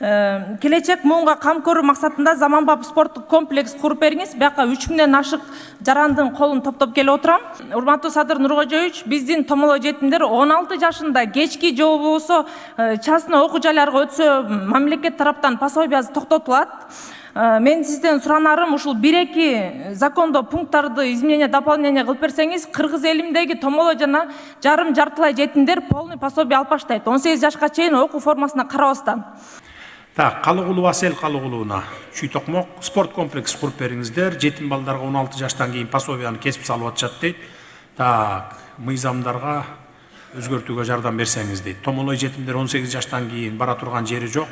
келечек муунга кам көрүү максатында заманбап спорттук комплекс куруп бериңиз. Бияка 3000ден ашык жарандын колун топтоп келип отурам. Урматтуу Садыр Нуркожоевич, биздин томолой жетимдер 16 жашында кечки же болбосо частный окуу жайларга өтсө мамлекет тараптан пособиясы токтотулат. Мен сизден суранарым ушул 1-2 закондо пункттарды изменение дополнение кылып берсеңиз, кыргыз элимдеги томолой жана жарым жартылай жетимдер полный пособие алып баштайт. 18 жашка чейин окуу формасына карабастан. Так, Калыгулуу Асел Калыгулууна Чүй Токмок спорт комплекс куруп бериңиздер. Жетим балдарга 16 жаштан кийин пособияны кесип салып атышат дейт. Так, мыйзамдарга өзгөртүүгө жардам берсеңиз дейт. Томолой жетимдер 18 жаштан кийин бара турган жери жок.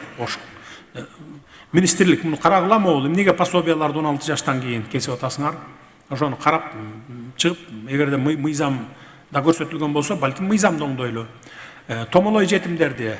Министрлик муну карагыла могул, эмнеге пособияларды 16 жаштан кийин кесип атасыңар? Ошону карап чыгып, эгерде мыйзамда көрсөтүлгөн болсо, балким мыйзамды оңдойлу. Томолой жетимдерди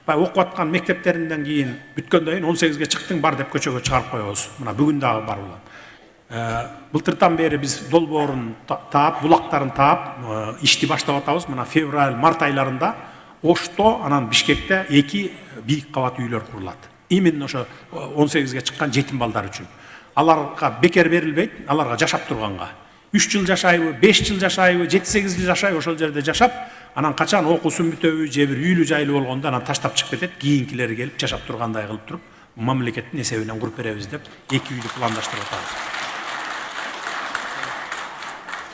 окуп аткан мектептеринден кийин бүткөндөн кийин 18ге чыктың бар деп көчөгө чыгарып коебуз. Мына бүгүн дагы бар улам. Былтыртан бери биз долбоорун таап, булактарын таап, ишти баштап атабыз. Мына февраль, март айларында Ошто, анан Бишкекте 2 бийик кабат үйлөр курулат. Именно ошо 18ге чыккан жетим балдар үчүн. Аларга бекер берилбейт, аларга жашап турганга. 3 жыл жашайбы, 5 жыл жашайбы, 7-8 жыл жашайбы, ошол жерде жашап, анан качан окуусун бүтөбү, же бир үйлүү жайлуу болгондо анан таштап чыгып кетет, кийинкилери келип жашап тургандай кылып туруп, мамлекеттин эсебинен куруп беребиз деп 2 үйлү пландаштырып атабыз.